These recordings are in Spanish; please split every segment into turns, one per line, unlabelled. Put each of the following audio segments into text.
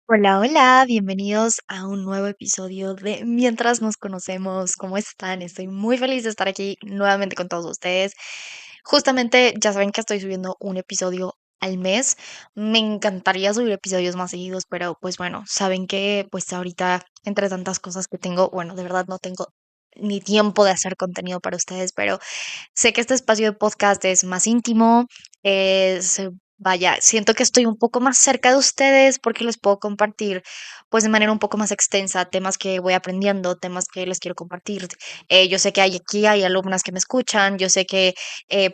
Hola, hola, bienvenidos a un nuevo episodio de Mientras nos conocemos. ¿Cómo están? Estoy muy feliz de estar aquí nuevamente con todos ustedes. Justamente ya saben que estoy subiendo un episodio al mes. Me encantaría subir episodios más seguidos, pero pues bueno, saben que pues ahorita entre tantas cosas que tengo, bueno, de verdad no tengo ni tiempo de hacer contenido para ustedes, pero sé que este espacio de podcast es más íntimo, vaya, siento que estoy un poco más cerca de ustedes porque les puedo compartir, pues de manera un poco más extensa, temas que voy aprendiendo, temas que les quiero compartir. Yo sé que hay alumnas que me escuchan, yo sé que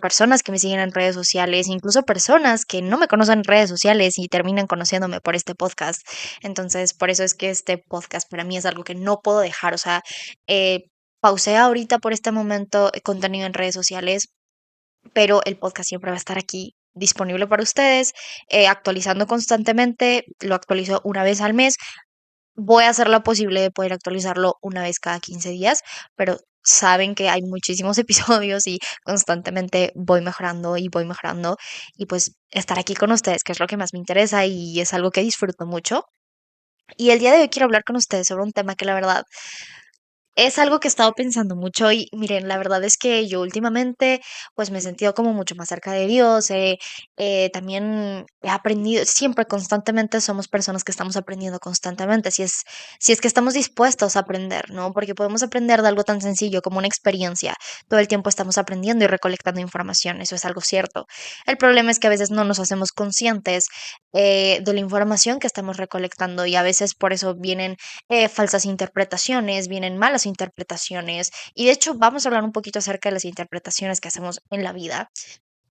personas que me siguen en redes sociales, incluso personas que no me conocen en redes sociales y terminan conociéndome por este podcast. Entonces, por eso es que este podcast para mí es algo que no puedo dejar, o sea, eh, pausé ahorita por este momento contenido en redes sociales, pero el podcast siempre va a estar aquí disponible para ustedes, actualizando constantemente, lo actualizo una vez al mes, voy a hacer lo posible de poder actualizarlo una vez cada 15 días, pero saben que hay muchísimos episodios y constantemente voy mejorando y pues estar aquí con ustedes, que es lo que más me interesa y es algo que disfruto mucho. Y el día de hoy quiero hablar con ustedes sobre un tema que la verdad es algo que he estado pensando mucho y miren, la verdad es que yo últimamente pues me he sentido como mucho más cerca de Dios, también he aprendido, siempre constantemente somos personas que estamos aprendiendo constantemente, si es que estamos dispuestos a aprender, ¿no? Porque podemos aprender de algo tan sencillo como una experiencia, todo el tiempo estamos aprendiendo y recolectando información, eso es algo cierto. El problema es que a veces no nos hacemos conscientes de la información que estamos recolectando y a veces por eso vienen falsas interpretaciones, vienen malas interpretaciones. Y de hecho, vamos a hablar un poquito acerca de las interpretaciones que hacemos en la vida,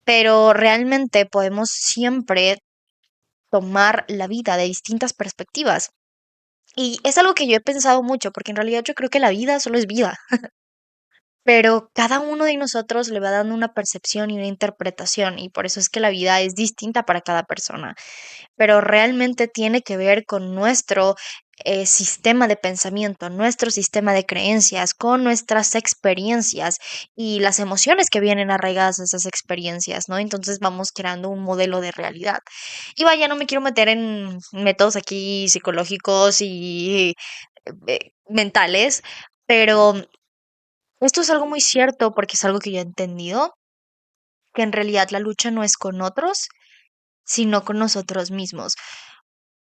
pero realmente podemos siempre tomar la vida de distintas perspectivas. Y es algo que yo he pensado mucho, porque en realidad yo creo que la vida solo es vida, pero cada uno de nosotros le va dando una percepción y una interpretación, y por eso es que la vida es distinta para cada persona, pero realmente tiene que ver con nuestro sistema de pensamiento, nuestro sistema de creencias, con nuestras experiencias y las emociones que vienen arraigadas a esas experiencias, ¿no? Entonces vamos creando un modelo de realidad. Y vaya, no me quiero meter en métodos aquí psicológicos y mentales, pero esto es algo muy cierto porque es algo que yo he entendido, que en realidad la lucha no es con otros, sino con nosotros mismos.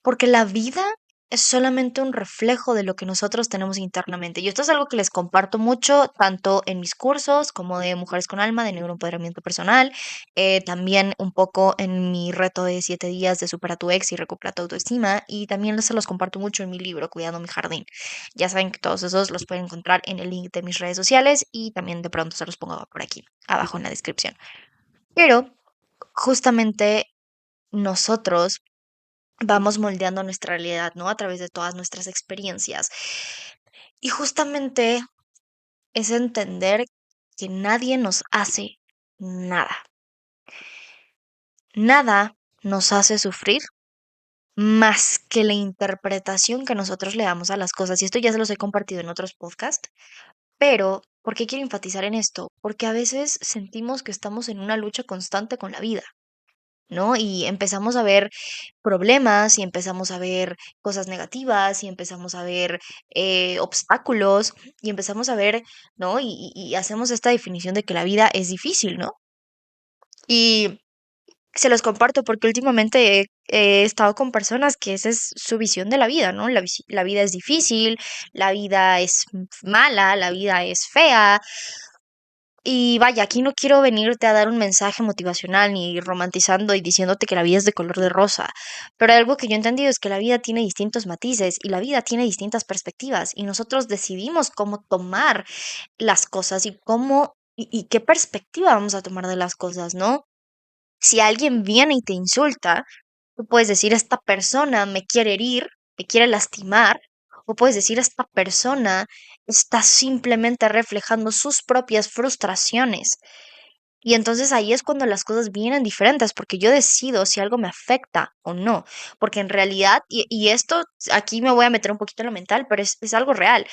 Porque la vida es solamente un reflejo de lo que nosotros tenemos internamente. Y esto es algo que les comparto mucho, tanto en mis cursos como de Mujeres con Alma, de neuroempoderamiento personal, también un poco en mi reto de 7 días de Supera tu ex y recupera tu autoestima, y también se los comparto mucho en mi libro, Cuidando mi jardín. Ya saben que todos esos los pueden encontrar en el link de mis redes sociales y también de pronto se los pongo por aquí, abajo en la descripción. Pero justamente nosotros vamos moldeando nuestra realidad, ¿no? A través de todas nuestras experiencias. Y justamente es entender que nadie nos hace nada. Nada nos hace sufrir más que la interpretación que nosotros le damos a las cosas. Y esto ya se los he compartido en otros podcasts, pero ¿por qué quiero enfatizar en esto? Porque a veces sentimos que estamos en una lucha constante con la vida, ¿no? Y empezamos a ver problemas y empezamos a ver cosas negativas y empezamos a ver obstáculos y empezamos a ver, ¿no? Y hacemos esta definición de que la vida es difícil, ¿no? Y se los comparto porque últimamente he estado con personas que esa es su visión de la vida, ¿no? La vida es difícil, la vida es mala, la vida es fea, y vaya, aquí no quiero venirte a dar un mensaje motivacional ni romantizando y diciéndote que la vida es de color de rosa, pero algo que yo he entendido es que la vida tiene distintos matices y la vida tiene distintas perspectivas y nosotros decidimos cómo tomar las cosas y cómo y qué perspectiva vamos a tomar de las cosas, ¿no? Si alguien viene y te insulta, tú puedes decir, esta persona me quiere herir, me quiere lastimar, o puedes decir, esta persona está simplemente reflejando sus propias frustraciones. Y entonces ahí es cuando las cosas vienen diferentes, porque yo decido si algo me afecta o no. Porque en realidad, y esto aquí me voy a meter un poquito en lo mental, pero es algo real.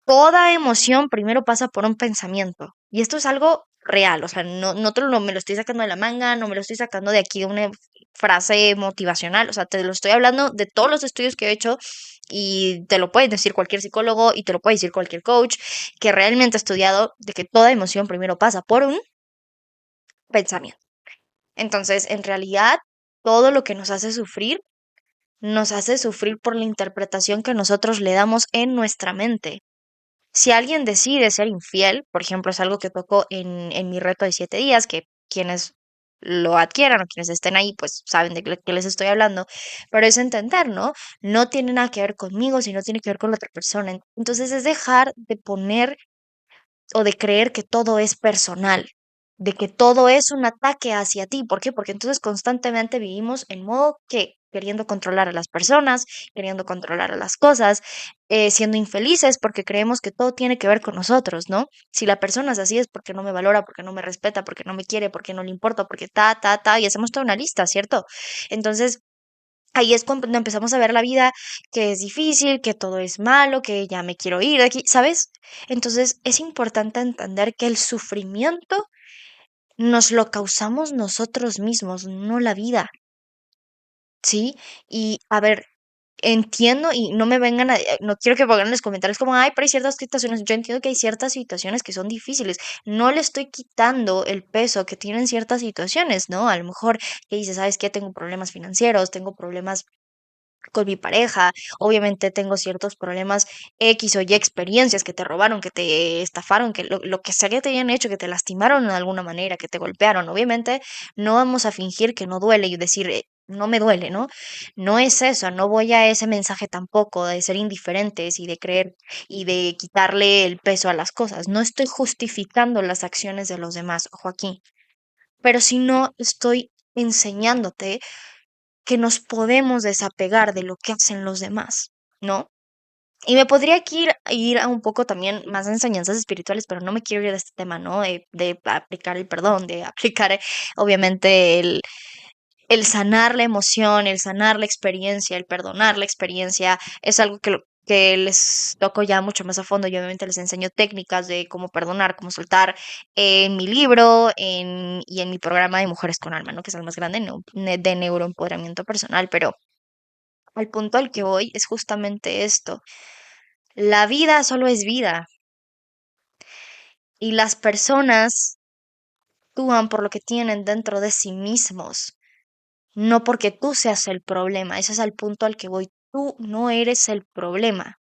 Toda emoción primero pasa por un pensamiento. Y esto es algo real, o sea, no me lo estoy sacando de la manga, no me lo estoy sacando de aquí de una frase motivacional, o sea, te lo estoy hablando de todos los estudios que he hecho y te lo puede decir cualquier psicólogo y te lo puede decir cualquier coach que realmente ha estudiado de que toda emoción primero pasa por un pensamiento. Entonces, en realidad, todo lo que nos hace sufrir por la interpretación que nosotros le damos en nuestra mente. Si alguien decide ser infiel, por ejemplo, es algo que toco en mi reto de 7 días, que quienes lo adquieran o quienes estén ahí, pues saben de qué les estoy hablando, pero es entender, ¿no? No tiene nada que ver conmigo, sino tiene que ver con la otra persona. Entonces es dejar de poner o de creer que todo es personal, de que todo es un ataque hacia ti. ¿Por qué? Porque entonces constantemente vivimos en modo que queriendo controlar a las personas, queriendo controlar a las cosas, siendo infelices porque creemos que todo tiene que ver con nosotros, ¿no? Si la persona es así es porque no me valora, porque no me respeta, porque no me quiere, porque no le importa, porque y hacemos toda una lista, ¿cierto? Entonces, ahí es cuando empezamos a ver la vida que es difícil, que todo es malo, que ya me quiero ir de aquí, ¿sabes? Entonces es importante entender que el sufrimiento nos lo causamos nosotros mismos, no la vida, ¿sí? Y a ver, entiendo y no me vengan no quiero que pongan en los comentarios como, ay, pero hay ciertas situaciones, yo entiendo que hay ciertas situaciones que son difíciles, no le estoy quitando el peso que tienen ciertas situaciones, ¿no? A lo mejor que dices, ¿sabes qué? Tengo problemas financieros, tengo problemas con mi pareja, obviamente tengo ciertos problemas X o Y experiencias que te robaron, que te estafaron, que lo que sea que te hayan hecho, que te lastimaron de alguna manera, que te golpearon, obviamente no vamos a fingir que no duele y decir, no me duele, ¿no? No es eso, no voy a ese mensaje tampoco de ser indiferentes y de creer y de quitarle el peso a las cosas. No estoy justificando las acciones de los demás, ojo aquí, pero si no estoy enseñándote que nos podemos desapegar de lo que hacen los demás, ¿no? Y me podría aquí ir a un poco también más de enseñanzas espirituales, pero no me quiero ir de este tema, ¿no? De aplicar el perdón, de aplicar, obviamente, el sanar la emoción, el sanar la experiencia, el perdonar la experiencia, es algo que les toco ya mucho más a fondo. Yo obviamente les enseño técnicas de cómo perdonar, cómo soltar en mi libro y en mi programa de Mujeres con Alma, ¿no? Que es el más grande, ¿no? De neuroempoderamiento personal, pero al punto al que voy es justamente esto. La vida solo es vida y las personas actúan por lo que tienen dentro de sí mismos, no porque tú seas el problema. Ese es el punto al que voy. Tú no eres el problema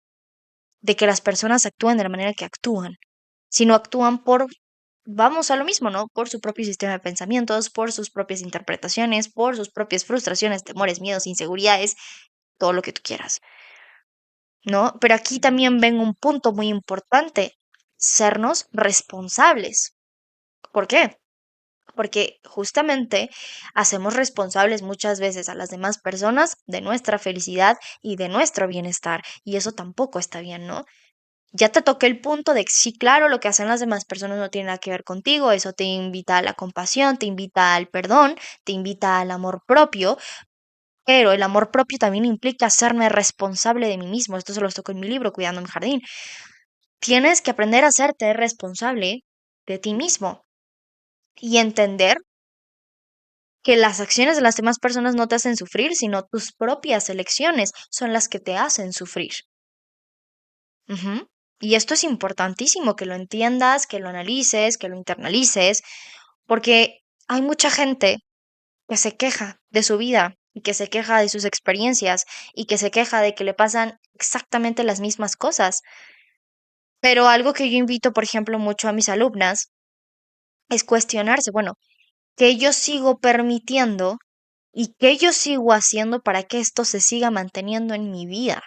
de que las personas actúen de la manera que actúan, sino actúan por, vamos a lo mismo, ¿no? Por su propio sistema de pensamientos, por sus propias interpretaciones, por sus propias frustraciones, temores, miedos, inseguridades, todo lo que tú quieras, ¿no? Pero aquí también ven un punto muy importante, sernos responsables. ¿Por qué? Porque justamente hacemos responsables muchas veces a las demás personas de nuestra felicidad y de nuestro bienestar, y eso tampoco está bien, ¿no? Ya te toqué el punto de que sí, claro, lo que hacen las demás personas no tiene nada que ver contigo, eso te invita a la compasión, te invita al perdón, te invita al amor propio, pero el amor propio también implica hacerme responsable de mí mismo. Esto se lo toco en mi libro, Cuidando mi jardín. Tienes que aprender a hacerte responsable de ti mismo y entender que las acciones de las demás personas no te hacen sufrir, sino tus propias elecciones son las que te hacen sufrir. Ujú. Y esto es importantísimo que lo entiendas, que lo analices, que lo internalices, porque hay mucha gente que se queja de su vida y que se queja de sus experiencias y que se queja de que le pasan exactamente las mismas cosas. Pero algo que yo invito, por ejemplo, mucho a mis alumnas es cuestionarse, bueno, ¿qué yo sigo permitiendo y qué yo sigo haciendo para que esto se siga manteniendo en mi vida?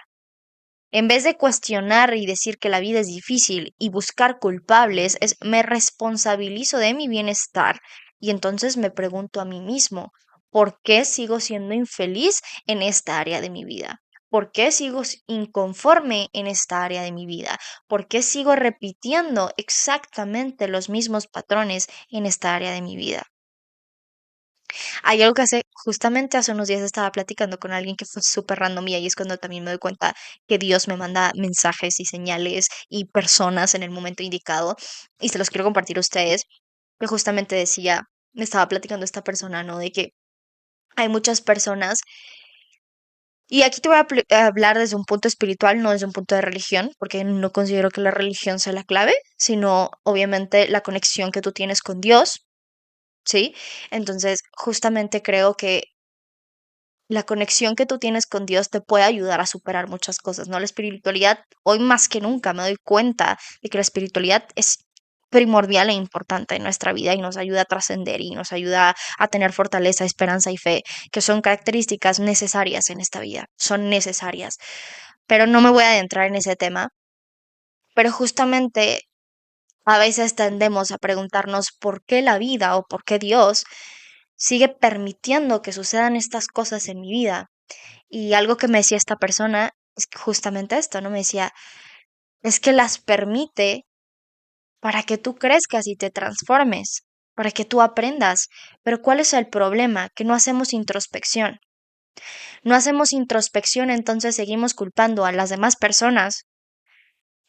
En vez de cuestionar y decir que la vida es difícil y buscar culpables, es me responsabilizo de mi bienestar y entonces me pregunto a mí mismo, ¿por qué sigo siendo infeliz en esta área de mi vida? ¿Por qué sigo inconforme en esta área de mi vida? ¿Por qué sigo repitiendo exactamente los mismos patrones en esta área de mi vida? Hay algo que justamente hace unos días estaba platicando con alguien que fue súper random y ahí es cuando también me doy cuenta que Dios me manda mensajes y señales y personas en el momento indicado y se los quiero compartir a ustedes. que justamente decía, me estaba platicando esta persona, ¿no? De que hay muchas personas, y aquí te voy a hablar desde un punto espiritual, no desde un punto de religión, porque no considero que la religión sea la clave, sino obviamente la conexión que tú tienes con Dios, ¿sí? Entonces, justamente creo que la conexión que tú tienes con Dios te puede ayudar a superar muchas cosas, ¿no? La espiritualidad, hoy más que nunca me doy cuenta de que la espiritualidad es primordial e importante en nuestra vida y nos ayuda a trascender y nos ayuda a tener fortaleza, esperanza y fe, que son características necesarias en esta vida, son necesarias. Pero no me voy a adentrar en ese tema, pero justamente a veces tendemos a preguntarnos por qué la vida o por qué Dios sigue permitiendo que sucedan estas cosas en mi vida. Y algo que me decía esta persona es justamente esto, ¿no? Me decía, es que las permite para que tú crezcas y te transformes, para que tú aprendas. Pero ¿cuál es el problema? Que no hacemos introspección. No hacemos introspección, entonces seguimos culpando a las demás personas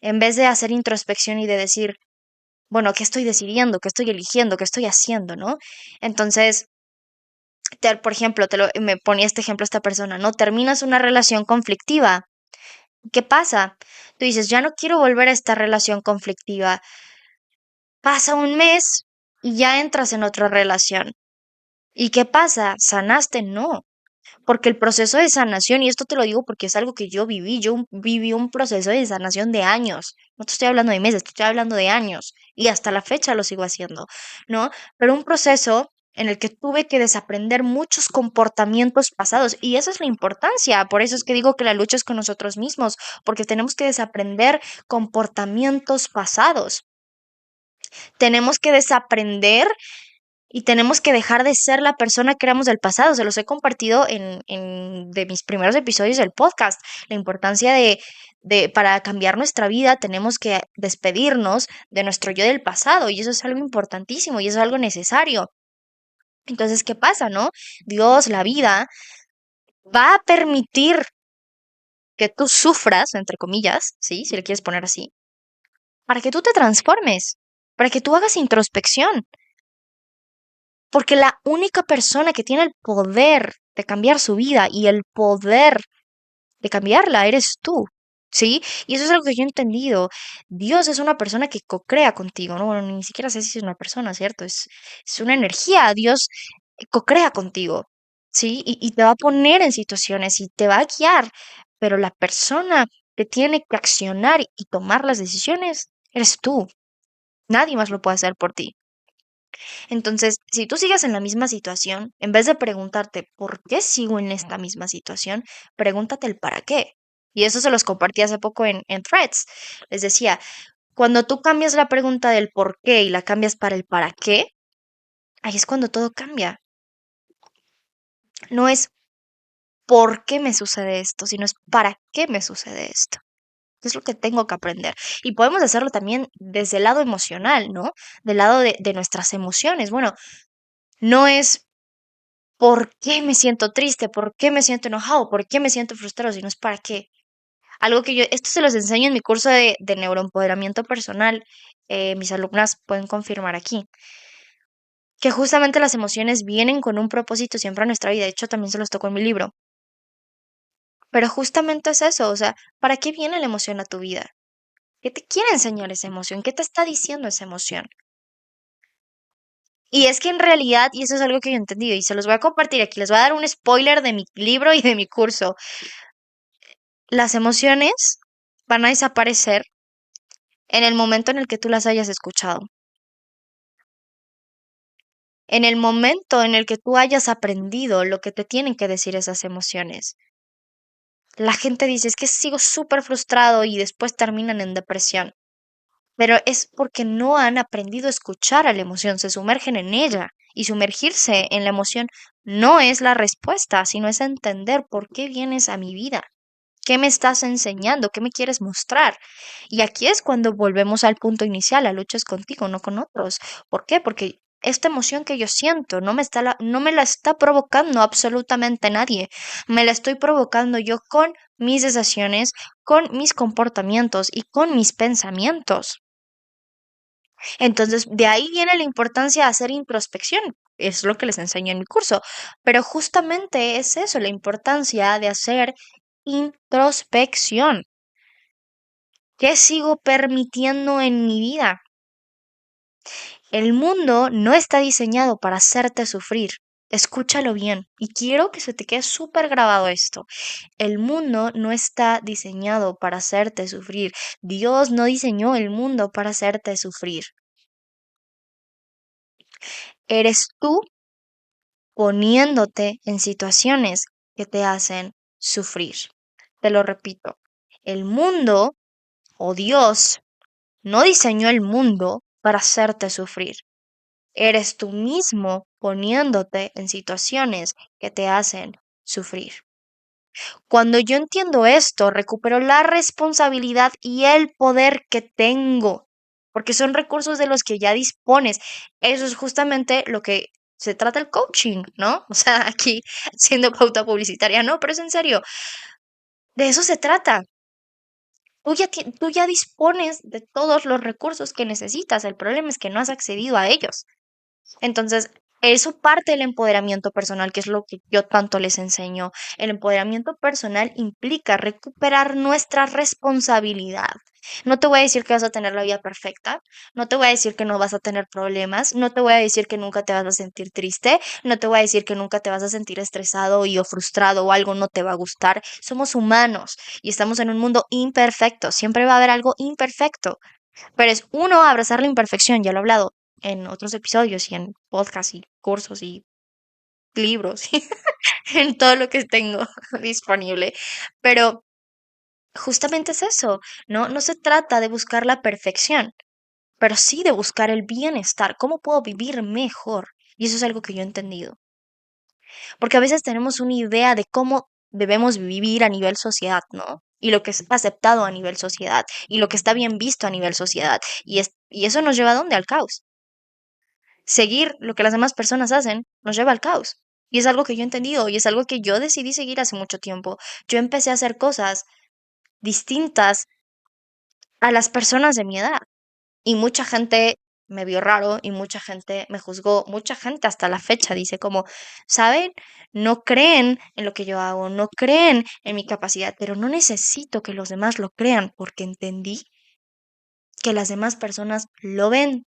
en vez de hacer introspección y de decir, bueno, ¿qué estoy decidiendo? ¿Qué estoy eligiendo? ¿Qué estoy haciendo? ¿No? Entonces, por ejemplo, me ponía este ejemplo esta persona, ¿no? Terminas una relación conflictiva. ¿Qué pasa? Tú dices, ya no quiero volver a esta relación conflictiva. Pasa un mes y ya entras en otra relación. ¿Y qué pasa? ¿Sanaste? No. Porque el proceso de sanación, y esto te lo digo porque es algo que yo viví, viví un proceso de sanación de años. No te estoy hablando de meses, te estoy hablando de años. Y hasta la fecha lo sigo haciendo, ¿no? Pero un proceso en el que tuve que desaprender muchos comportamientos pasados. Y esa es la importancia. Por eso es que digo que la lucha es con nosotros mismos, porque tenemos que desaprender comportamientos pasados. Tenemos que desaprender y tenemos que dejar de ser la persona que éramos del pasado. Se los he compartido de mis primeros episodios del podcast. La importancia para cambiar nuestra vida, tenemos que despedirnos de nuestro yo del pasado. Y eso es algo importantísimo y eso es algo necesario. Entonces, ¿qué pasa, no? Dios, la vida, va a permitir que tú sufras, entre comillas, ¿sí? Si le quieres poner así, para que tú te transformes, para que tú hagas introspección. Porque la única persona que tiene el poder de cambiar su vida y el poder de cambiarla eres tú, ¿sí? Y eso es algo que yo he entendido. Dios es una persona que co-crea contigo, ¿no? Bueno, ni siquiera sé si es una persona, ¿cierto? Es una energía. Dios co-crea contigo, ¿sí? Y te va a poner en situaciones y te va a guiar, pero la persona que tiene que accionar y tomar las decisiones eres tú. Nadie más lo puede hacer por ti. Entonces, si tú sigues en la misma situación, en vez de preguntarte por qué sigo en esta misma situación, pregúntate el para qué. Y eso se los compartí hace poco en Threads. Les decía, cuando tú cambias la pregunta del por qué y la cambias para el para qué, ahí es cuando todo cambia. No es por qué me sucede esto, sino es para qué me sucede esto. Es lo que tengo que aprender. Y podemos hacerlo también desde el lado emocional, ¿no? Del lado de nuestras emociones. Bueno, no es ¿por qué me siento triste? ¿Por qué me siento enojado? ¿Por qué me siento frustrado? Si no es para qué. Algo que esto se los enseño en mi curso de neuroempoderamiento personal. Mis alumnas pueden confirmar aquí, que justamente las emociones vienen con un propósito siempre a nuestra vida. De hecho, también se los tocó en mi libro. Pero justamente es eso, o sea, ¿para qué viene la emoción a tu vida? ¿Qué te quiere enseñar esa emoción? ¿Qué te está diciendo esa emoción? Y es que en realidad, y eso es algo que yo he entendido, y se los voy a compartir aquí, les voy a dar un spoiler de mi libro y de mi curso. Las emociones van a desaparecer en el momento en el que tú las hayas escuchado, en el momento en el que tú hayas aprendido lo que te tienen que decir esas emociones. La gente dice, es que sigo súper frustrado y después terminan en depresión, pero es porque no han aprendido a escuchar a la emoción, se sumergen en ella y sumergirse en la emoción no es la respuesta, sino es entender por qué vienes a mi vida. ¿Qué me estás enseñando? ¿Qué me quieres mostrar? Y aquí es cuando volvemos al punto inicial, la lucha es contigo, no con otros. ¿Por qué? Porque esta emoción que yo siento no me la está provocando absolutamente nadie. Me la estoy provocando yo con mis decisiones, con mis comportamientos y con mis pensamientos. Entonces, de ahí viene la importancia de hacer introspección. Es lo que les enseño en mi curso. Pero justamente es eso, la importancia de hacer introspección. ¿Qué sigo permitiendo en mi vida? El mundo no está diseñado para hacerte sufrir. Escúchalo bien. Y quiero que se te quede súper grabado esto. El mundo no está diseñado para hacerte sufrir. Dios no diseñó el mundo para hacerte sufrir. Eres tú poniéndote en situaciones que te hacen sufrir. Te lo repito. El mundo o Dios no diseñó el mundo para hacerte sufrir. Eres tú mismo poniéndote en situaciones que te hacen sufrir. Cuando yo entiendo esto, recupero la responsabilidad y el poder que tengo, porque son recursos de los que ya dispones. Eso es justamente lo que se trata el coaching, ¿no? O sea, aquí siendo pauta publicitaria, no, pero es en serio, de eso se trata. Tú ya dispones de todos los recursos que necesitas, el problema es que no has accedido a ellos. Entonces, eso parte del empoderamiento personal, que es lo que yo tanto les enseño. El empoderamiento personal implica recuperar nuestra responsabilidad. No te voy a decir que vas a tener la vida perfecta, no te voy a decir que no vas a tener problemas, no te voy a decir que nunca te vas a sentir triste, no te voy a decir que nunca te vas a sentir estresado y o frustrado o algo no te va a gustar. Somos humanos y estamos en un mundo imperfecto, siempre va a haber algo imperfecto. Pero es uno abrazar la imperfección, ya lo he hablado en otros episodios y en podcasts y cursos y libros y en todo lo que tengo disponible. Pero justamente es eso, ¿no? No se trata de buscar la perfección, pero sí de buscar el bienestar. ¿Cómo puedo vivir mejor? Y eso es algo que yo he entendido. Porque a veces tenemos una idea de cómo debemos vivir a nivel sociedad, ¿no? Y lo que es aceptado a nivel sociedad, y lo que está bien visto a nivel sociedad. Y eso nos lleva a dónde? Al caos. Seguir lo que las demás personas hacen nos lleva al caos. Y es algo que yo he entendido y es algo que yo decidí seguir hace mucho tiempo. Yo empecé a hacer cosas distintas a las personas de mi edad. Y mucha gente me vio raro y mucha gente me juzgó. Mucha gente hasta la fecha dice como, ¿saben? No creen en lo que yo hago, no creen en mi capacidad, pero no necesito que los demás lo crean porque entendí que las demás personas lo ven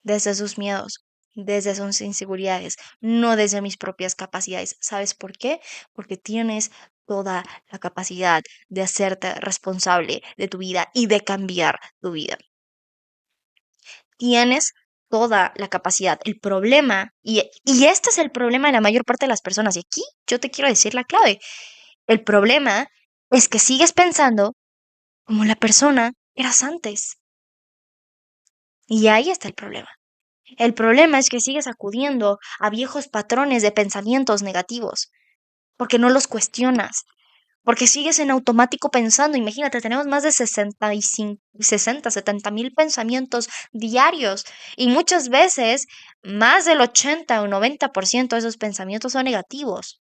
desde sus miedos, desde sus inseguridades, no desde mis propias capacidades. ¿Sabes por qué? Porque tienes toda la capacidad de hacerte responsable de tu vida y de cambiar tu vida. Tienes toda la capacidad. El problema, y este es el problema de la mayor parte de las personas, y aquí yo te quiero decir la clave. El problema es que sigues pensando como la persona que eras antes. Y ahí está el problema. El problema es que sigues acudiendo a viejos patrones de pensamientos negativos, porque no los cuestionas, porque sigues en automático pensando. Imagínate, tenemos más de 65, 60, 70,000 pensamientos diarios y muchas veces más del 80 o 90% de esos pensamientos son negativos.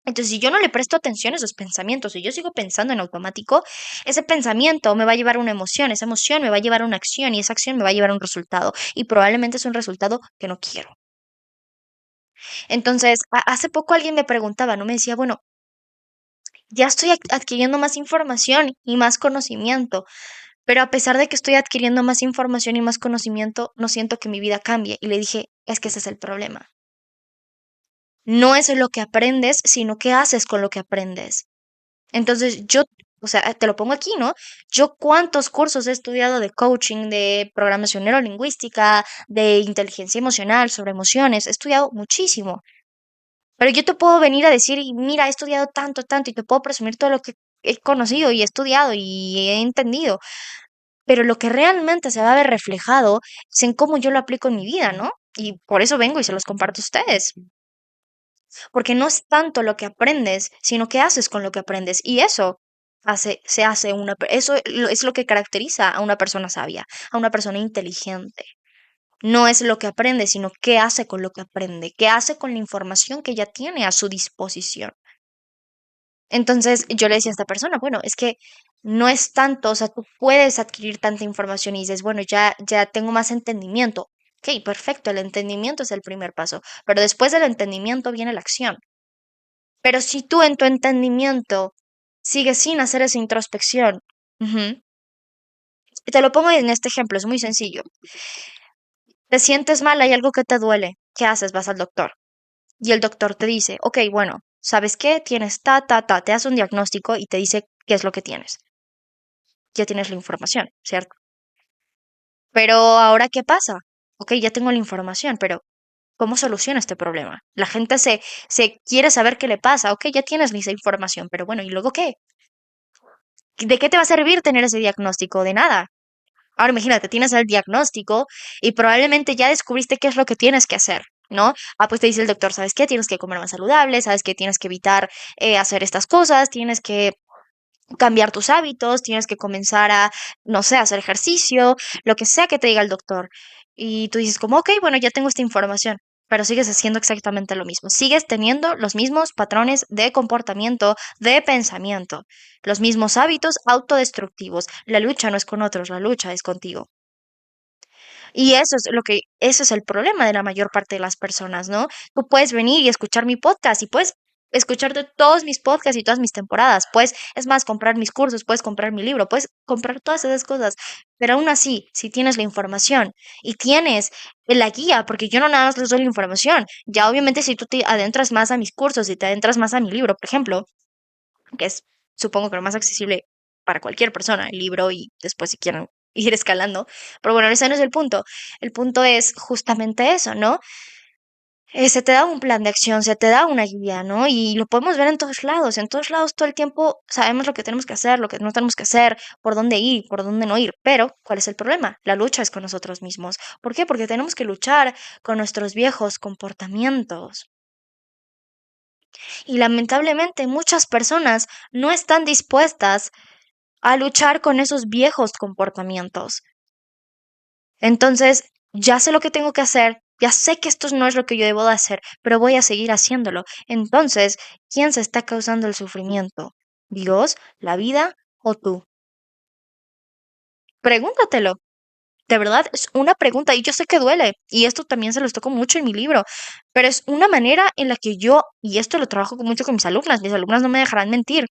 Entonces, si yo no le presto atención a esos pensamientos, si yo sigo pensando en automático, ese pensamiento me va a llevar a una emoción, esa emoción me va a llevar a una acción y esa acción me va a llevar a un resultado y probablemente es un resultado que no quiero. Entonces, hace poco alguien me preguntaba, ¿no? Me decía, bueno, ya estoy adquiriendo más información y más conocimiento, pero a pesar de que estoy adquiriendo más información y más conocimiento, no siento que mi vida cambie. Y le dije, es que ese es el problema. No es lo que aprendes, sino qué haces con lo que aprendes. Entonces, yo, o sea, te lo pongo aquí, ¿no? Yo cuántos cursos he estudiado de coaching, de programación neurolingüística, de inteligencia emocional, sobre emociones, he estudiado muchísimo. Pero yo te puedo venir a decir, y mira, he estudiado tanto, tanto, y te puedo presumir todo lo que he conocido y he estudiado y he entendido. Pero lo que realmente se va a ver reflejado es en cómo yo lo aplico en mi vida, ¿no? Y por eso vengo y se los comparto a ustedes. Porque no es tanto lo que aprendes, sino qué haces con lo que aprendes. Y eso se hace es lo que caracteriza a una persona sabia, a una persona inteligente. No es lo que aprende, sino qué hace con lo que aprende, qué hace con la información que ya tiene a su disposición. Entonces yo le decía a esta persona, bueno, es que no es tanto, o sea, tú puedes adquirir tanta información y dices, bueno, ya tengo más entendimiento. Ok, perfecto, el entendimiento es el primer paso, pero después del entendimiento viene la acción. Pero si tú en tu entendimiento sigues sin hacer esa introspección, ujú, y te lo pongo en este ejemplo, es muy sencillo. Te sientes mal, hay algo que te duele. ¿Qué haces? Vas al doctor. Y el doctor te dice, ok, bueno, ¿sabes qué? Tienes te hace un diagnóstico y te dice qué es lo que tienes. Ya tienes la información, ¿cierto? Pero ahora, ¿qué pasa? Ok, ya tengo la información, pero ¿cómo soluciono este problema? La gente se quiere saber qué le pasa. Ok, ya tienes esa información, pero bueno, ¿y luego qué? ¿De qué te va a servir tener ese diagnóstico? De nada. Ahora imagínate, tienes el diagnóstico y probablemente ya descubriste qué es lo que tienes que hacer, ¿no? Ah, pues te dice el doctor, ¿sabes qué? Tienes que comer más saludable, ¿sabes qué? Tienes que evitar hacer estas cosas, tienes que cambiar tus hábitos, tienes que comenzar a, no sé, hacer ejercicio, lo que sea que te diga el doctor. Y tú dices como, ok, bueno, ya tengo esta información, pero sigues haciendo exactamente lo mismo. Sigues teniendo los mismos patrones de comportamiento, de pensamiento, los mismos hábitos autodestructivos. La lucha no es con otros, la lucha es contigo. Y eso es el problema de la mayor parte de las personas, ¿no? Tú puedes venir y escuchar mi podcast y puedes escucharte todos mis podcasts y todas mis temporadas. Puedes, es más, comprar mis cursos, puedes comprar mi libro, puedes comprar todas esas cosas. Pero aún así, si tienes la información y tienes la guía, porque yo no nada más les doy la información, ya obviamente si tú te adentras más a mis cursos y te adentras más a mi libro, por ejemplo, que es supongo que lo más accesible para cualquier persona, el libro y después si quieren ir escalando. Pero bueno, ese no es el punto. El punto es justamente eso, ¿no? Se te da un plan de acción, se te da una guía, ¿no? Y lo podemos ver en todos lados todo el tiempo sabemos lo que tenemos que hacer, lo que no tenemos que hacer, por dónde ir, por dónde no ir. Pero, ¿cuál es el problema? La lucha es con nosotros mismos. ¿Por qué? Porque tenemos que luchar con nuestros viejos comportamientos. Y lamentablemente muchas personas no están dispuestas a luchar con esos viejos comportamientos. Entonces, ya sé lo que tengo que hacer, ya sé que esto no es lo que yo debo de hacer, pero voy a seguir haciéndolo. Entonces, ¿quién se está causando el sufrimiento? ¿Dios, la vida o tú? Pregúntatelo. De verdad, es una pregunta y yo sé que duele, y esto también se los toco mucho en mi libro, pero es una manera en la que yo, y esto lo trabajo mucho con mis alumnas no me dejarán mentir,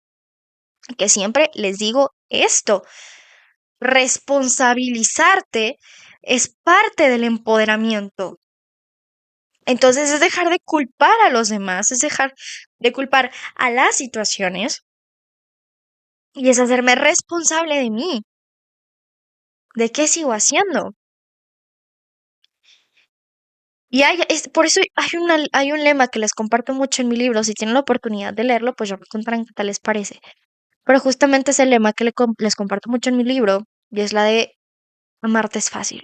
que siempre les digo esto. Responsabilizarte es parte del empoderamiento. Entonces es dejar de culpar a los demás, es dejar de culpar a las situaciones y es hacerme responsable de mí, de qué sigo haciendo. Y por eso hay un lema que les comparto mucho en mi libro. Si tienen la oportunidad de leerlo, pues ya me contarán qué tal les parece. Pero justamente es el lema que les comparto mucho en mi libro y es la de amarte es fácil.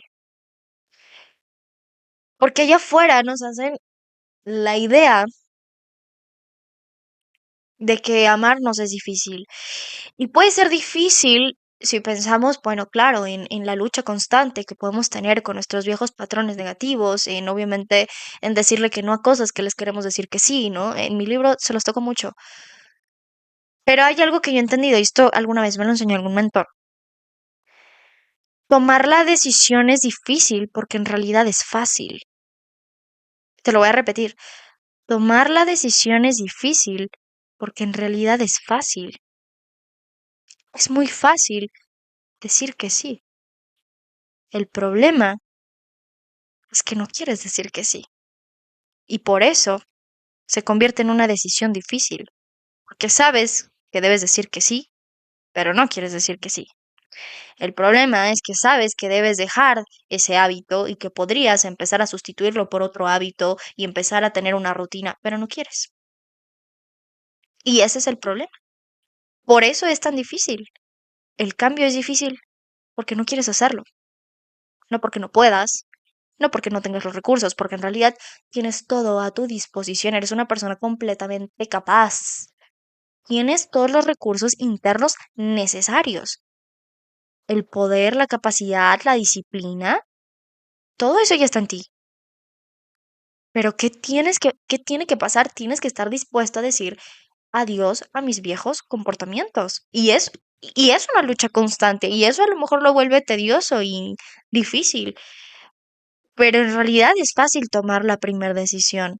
Porque allá afuera nos hacen la idea de que amarnos es difícil. Y puede ser difícil si pensamos, bueno, claro, en la lucha constante que podemos tener con nuestros viejos patrones negativos, en obviamente en decirle que no a cosas que les queremos decir que sí, ¿no? En mi libro se los toco mucho. Pero hay algo que yo he entendido, y esto alguna vez me lo enseñó algún mentor. Tomar la decisión es difícil porque en realidad es fácil. Te lo voy a repetir. Tomar la decisión es difícil porque en realidad es fácil. Es muy fácil decir que sí. El problema es que no quieres decir que sí. Y por eso se convierte en una decisión difícil, porque sabes que debes decir que sí, pero no quieres decir que sí. El problema es que sabes que debes dejar ese hábito y que podrías empezar a sustituirlo por otro hábito y empezar a tener una rutina, pero no quieres. Y ese es el problema. Por eso es tan difícil. El cambio es difícil porque no quieres hacerlo, no porque no puedas, no porque no tengas los recursos, porque en realidad tienes todo a tu disposición, eres una persona completamente capaz. Tienes todos los recursos internos necesarios. El poder, la capacidad, la disciplina, todo eso ya está en ti. Pero qué tiene que pasar? Tienes que estar dispuesto a decir, adiós a mis viejos comportamientos. Y es una lucha constante y eso a lo mejor lo vuelve tedioso y difícil, pero en realidad es fácil tomar la primera decisión.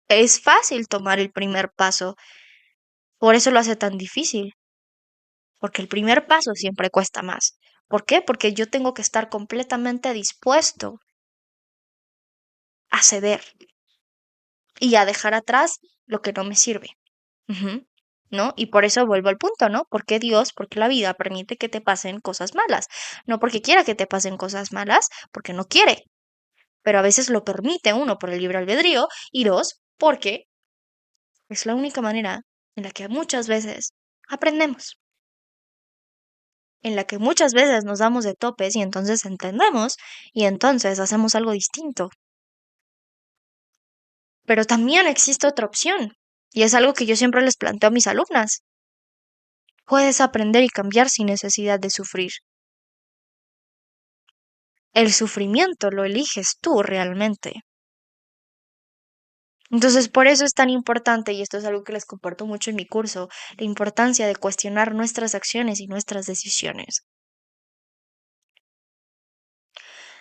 Es fácil tomar el primer paso, por eso lo hace tan difícil, porque el primer paso siempre cuesta más. ¿Por qué? Porque yo tengo que estar completamente dispuesto a ceder y a dejar atrás lo que no me sirve. Ujú, ¿no? Y por eso vuelvo al punto, ¿no? ¿Por qué Dios, porque la vida permite que te pasen cosas malas? No porque quiera que te pasen cosas malas, porque no quiere, pero a veces lo permite uno por el libre albedrío y dos, porque es la única manera en la que muchas veces aprendemos, en la que muchas veces nos damos de topes y entonces entendemos y entonces hacemos algo distinto. Pero también existe otra opción y es algo que yo siempre les planteo a mis alumnas. Puedes aprender y cambiar sin necesidad de sufrir. El sufrimiento lo eliges tú realmente. Entonces, por eso es tan importante, y esto es algo que les comparto mucho en mi curso, la importancia de cuestionar nuestras acciones y nuestras decisiones.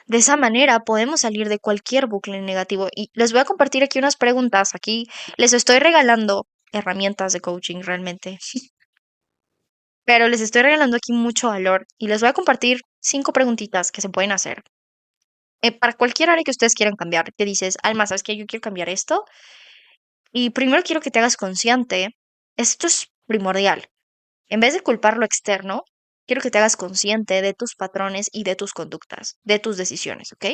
De esa manera podemos salir de cualquier bucle negativo. Y les voy a compartir aquí unas preguntas. Aquí les estoy regalando herramientas de coaching realmente, pero les estoy regalando aquí mucho valor y les voy a compartir 5 preguntitas que se pueden hacer. Para cualquier área que ustedes quieran cambiar, que dices, Alma, ¿sabes qué? Yo quiero cambiar esto. Y primero quiero que te hagas consciente, esto es primordial. En vez de culpar lo externo, quiero que te hagas consciente de tus patrones y de tus conductas, de tus decisiones, ¿ok?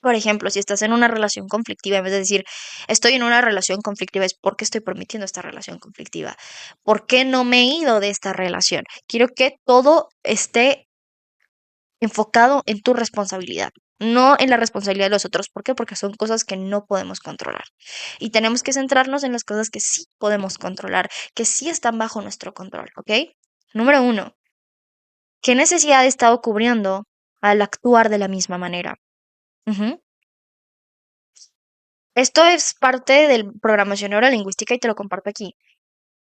Por ejemplo, si estás en una relación conflictiva, en vez de decir, estoy en una relación conflictiva, es ¿por qué estoy permitiendo esta relación conflictiva? ¿Por qué no me he ido de esta relación? Quiero que todo esté enfocado en tu responsabilidad, no en la responsabilidad de los otros. ¿Por qué? Porque son cosas que no podemos controlar. Y tenemos que centrarnos en las cosas que sí podemos controlar, que sí están bajo nuestro control, ¿ok? Número uno, ¿qué necesidad he estado cubriendo al actuar de la misma manera? Ujú. Esto es parte de programación neurolingüística y te lo comparto aquí.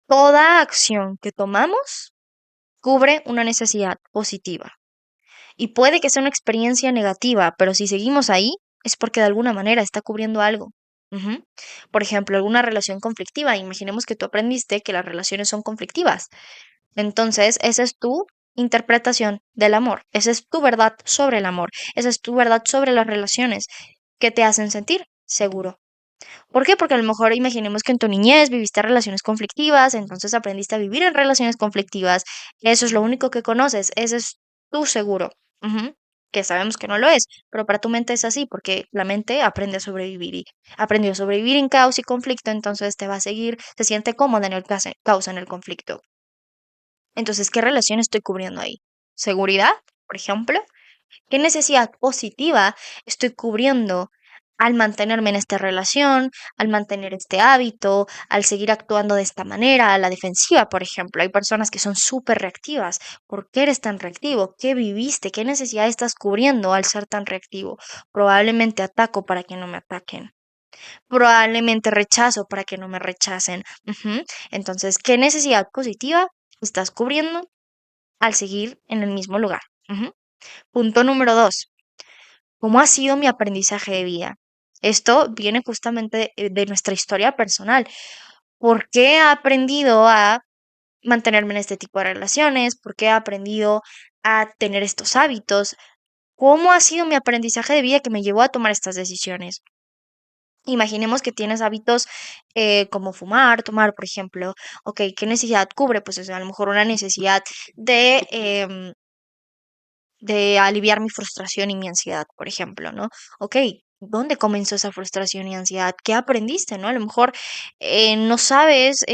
Toda acción que tomamos cubre una necesidad positiva. Y puede que sea una experiencia negativa, pero si seguimos ahí es porque de alguna manera está cubriendo algo. Ujú. Por ejemplo, alguna relación conflictiva. Imaginemos que tú aprendiste que las relaciones son conflictivas. Entonces, esa es tu interpretación del amor. Esa es tu verdad sobre el amor. Esa es tu verdad sobre las relaciones que te hacen sentir seguro. ¿Por qué? Porque a lo mejor imaginemos que en tu niñez viviste relaciones conflictivas, entonces aprendiste a vivir en relaciones conflictivas. Eso es lo único que conoces, ese es tu seguro. Ujú. Que sabemos que no lo es, pero para tu mente es así, porque la mente aprende a sobrevivir y aprendió a sobrevivir en caos y conflicto, entonces te va a seguir, se siente cómoda en el caos, en el conflicto. Entonces, ¿qué relación estoy cubriendo ahí? ¿Seguridad, por ejemplo? ¿Qué necesidad positiva estoy cubriendo al mantenerme en esta relación, al mantener este hábito, al seguir actuando de esta manera, a la defensiva, por ejemplo? Hay personas que son súper reactivas. ¿Por qué eres tan reactivo? ¿Qué viviste? ¿Qué necesidad estás cubriendo al ser tan reactivo? Probablemente ataco para que no me ataquen. Probablemente rechazo para que no me rechacen. Ujú. Entonces, ¿qué necesidad positiva estás cubriendo al seguir en el mismo lugar? Ujú. Punto número dos. ¿Cómo ha sido mi aprendizaje de vida? Esto viene justamente de nuestra historia personal. ¿Por qué he aprendido a mantenerme en este tipo de relaciones? ¿Por qué he aprendido a tener estos hábitos? ¿Cómo ha sido mi aprendizaje de vida que me llevó a tomar estas decisiones? Imaginemos que tienes hábitos como fumar, tomar, por ejemplo. Ok, ¿qué necesidad cubre? Pues a lo mejor una necesidad de aliviar mi frustración y mi ansiedad, por ejemplo, ¿no? Ok, ¿dónde comenzó esa frustración y ansiedad? ¿Qué aprendiste, no? A lo mejor no sabes,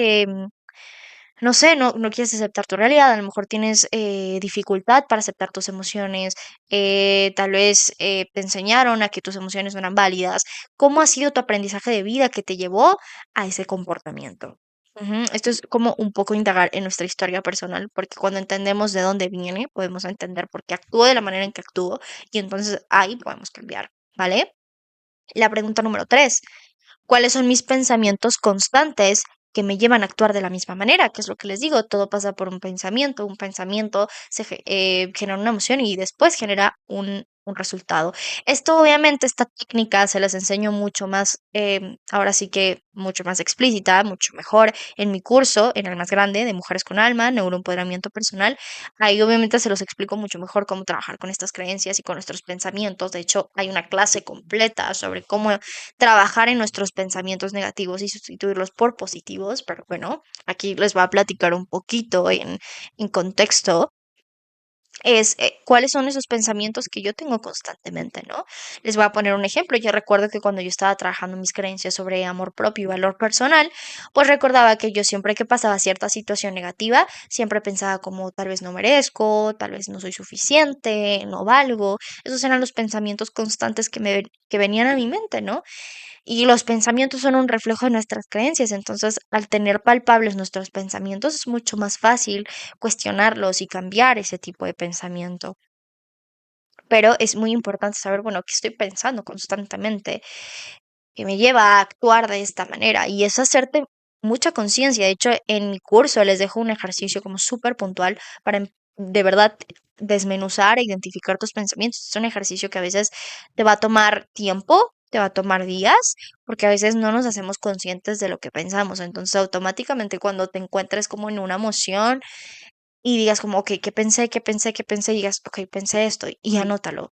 no sé, no quieres aceptar tu realidad, a lo mejor tienes dificultad para aceptar tus emociones, tal vez te enseñaron a que tus emociones no eran válidas. ¿Cómo ha sido tu aprendizaje de vida que te llevó a ese comportamiento? Ujú. Esto es como un poco indagar en nuestra historia personal, porque cuando entendemos de dónde viene, podemos entender por qué actúo de la manera en que actúo y entonces ahí podemos cambiar, ¿vale? La pregunta número tres, ¿Cuáles son mis pensamientos constantes que me llevan a actuar de la misma manera? Que es lo que les digo, todo pasa por un pensamiento genera una emoción y después genera un resultado. Esto obviamente, esta técnica se las enseño mucho más, ahora sí que mucho más explícita, mucho mejor en mi curso, en el más grande de Mujeres con Alma, Neuroempoderamiento Personal. Ahí obviamente se los explico mucho mejor cómo trabajar con estas creencias y con nuestros pensamientos. De hecho, hay una clase completa sobre cómo trabajar en nuestros pensamientos negativos y sustituirlos por positivos, pero bueno, aquí les voy a platicar un poquito en contexto. Es cuáles son esos pensamientos que yo tengo constantemente, ¿no? Les voy a poner un ejemplo. Yo recuerdo que cuando yo estaba trabajando mis creencias sobre amor propio y valor personal, pues recordaba que yo siempre que pasaba cierta situación negativa, siempre pensaba como tal vez no merezco, tal vez no soy suficiente, no valgo. Esos eran los pensamientos constantes que venían a mi mente, ¿no? Y los pensamientos son un reflejo de nuestras creencias, entonces al tener palpables nuestros pensamientos es mucho más fácil cuestionarlos y cambiar ese tipo de pensamiento. Pero es muy importante saber, bueno, qué estoy pensando constantemente, que me lleva a actuar de esta manera. Y es hacerte mucha conciencia. De hecho, en mi curso les dejo un ejercicio como súper puntual para de verdad desmenuzar e identificar tus pensamientos. Es un ejercicio que a veces te va a tomar tiempo, te va a tomar días, porque a veces no nos hacemos conscientes de lo que pensamos. Entonces, automáticamente cuando te encuentres como en una emoción y digas como, ok, ¿qué pensé? ¿Qué pensé? ¿Qué pensé? Y digas, ok, pensé esto y anótalo.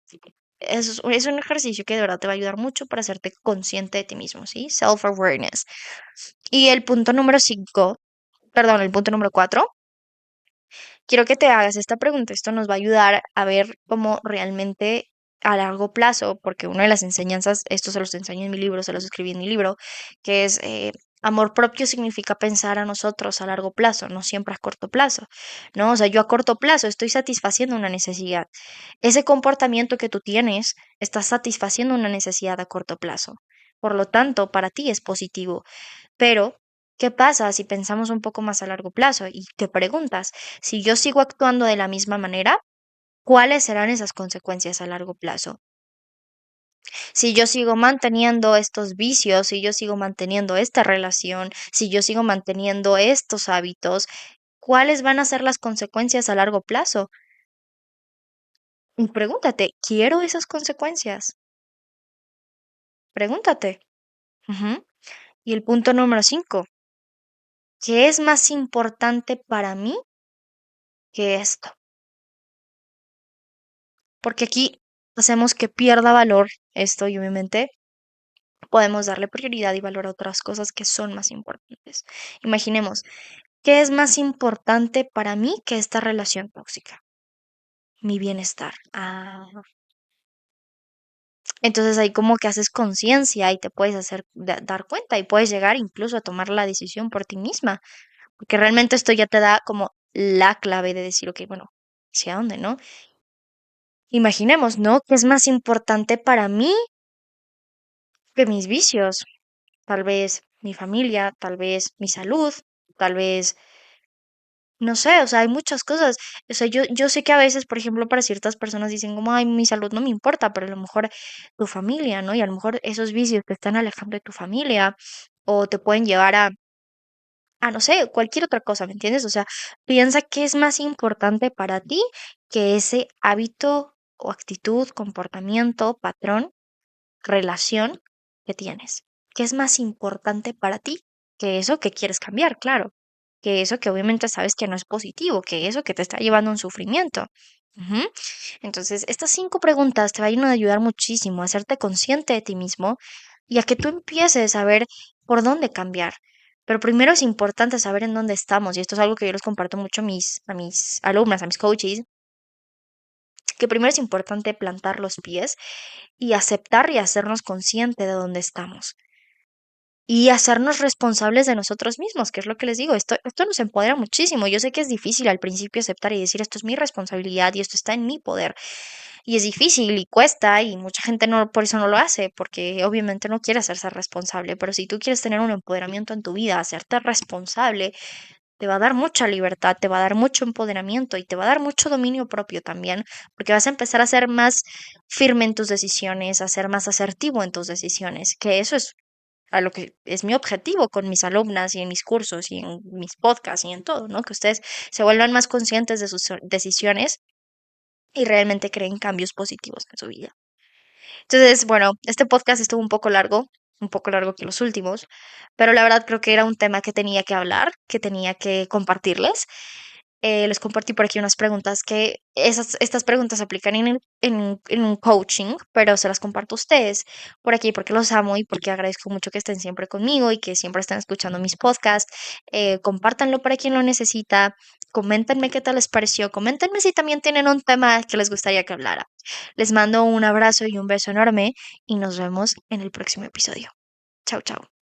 Es un ejercicio que de verdad te va a ayudar mucho para hacerte consciente de ti mismo, ¿sí? Self-awareness. Y el punto número 5, perdón, el punto número 4, quiero que te hagas esta pregunta. Esto nos va a ayudar a ver cómo realmente a largo plazo, porque una de las enseñanzas, esto se los enseño en mi libro, se los escribí en mi libro, que es amor propio significa pensar a nosotros a largo plazo, no siempre a corto plazo, ¿no? O sea, yo a corto plazo estoy satisfaciendo una necesidad. Ese comportamiento que tú tienes está satisfaciendo una necesidad a corto plazo. Por lo tanto, para ti es positivo. Pero, ¿qué pasa si pensamos un poco más a largo plazo y te preguntas, si yo sigo actuando de la misma manera, ¿cuáles serán esas consecuencias a largo plazo? Si yo sigo manteniendo estos vicios, si yo sigo manteniendo esta relación, si yo sigo manteniendo estos hábitos, ¿cuáles van a ser las consecuencias a largo plazo? Y pregúntate, ¿quiero esas consecuencias? Pregúntate. Ujú. Y el punto número 5, ¿qué es más importante para mí que esto? Porque aquí hacemos que pierda valor esto y obviamente podemos darle prioridad y valor a otras cosas que son más importantes. Imaginemos, ¿qué es más importante para mí que esta relación tóxica? Mi bienestar. Ah, entonces ahí como que haces conciencia y te puedes hacer dar cuenta y puedes llegar incluso a tomar la decisión por ti misma, porque realmente esto ya te da como la clave de decir, ok, bueno, ¿hacia dónde, no? Imaginemos, ¿no? ¿Qué es más importante para mí que mis vicios? Tal vez mi familia, tal vez mi salud, tal vez, no sé, o sea, hay muchas cosas. O sea, yo sé que a veces, por ejemplo, para ciertas personas dicen como, ay, mi salud no me importa, pero a lo mejor tu familia, ¿no? Y a lo mejor esos vicios te están alejando de tu familia o te pueden llevar a no sé, cualquier otra cosa, ¿me entiendes? O sea, piensa qué es más importante para ti que ese hábito o actitud, comportamiento, patrón, relación que tienes. ¿Qué es más importante para ti que eso que quieres cambiar? Claro, que eso que obviamente sabes que no es positivo, que eso que te está llevando a un sufrimiento. Ujú. Entonces, estas 5 preguntas te van a ayudar muchísimo a hacerte consciente de ti mismo y a que tú empieces a ver por dónde cambiar. Pero primero es importante saber en dónde estamos, y esto es algo que yo les comparto mucho a mis alumnas, a mis coaches, que primero es importante plantar los pies y aceptar y hacernos consciente de dónde estamos. Y hacernos responsables de nosotros mismos, que es lo que les digo, esto nos empodera muchísimo. Yo sé que es difícil al principio aceptar y decir esto es mi responsabilidad y esto está en mi poder. Y es difícil y cuesta y mucha gente no, por eso no lo hace, porque obviamente no quiere hacerse responsable. Pero si tú quieres tener un empoderamiento en tu vida, hacerte responsable, te va a dar mucha libertad, te va a dar mucho empoderamiento y te va a dar mucho dominio propio también, porque vas a empezar a ser más firme en tus decisiones, a ser más asertivo en tus decisiones, que eso es a lo que es mi objetivo con mis alumnas y en mis cursos y en mis podcasts y en todo, ¿no? Que ustedes se vuelvan más conscientes de sus decisiones y realmente creen cambios positivos en su vida. Entonces, bueno, este podcast estuvo un poco largo que los últimos, pero la verdad creo que era un tema que tenía que hablar, que tenía que compartirles. Les compartí por aquí unas preguntas que estas preguntas se aplican en un coaching, pero se las comparto a ustedes por aquí porque los amo y porque agradezco mucho que estén siempre conmigo y que siempre estén escuchando mis podcasts. Compártanlo para quien lo necesita. Coméntenme qué tal les pareció. Coméntenme si también tienen un tema que les gustaría que hablara. Les mando un abrazo y un beso enorme y nos vemos en el próximo episodio. Chao, chao.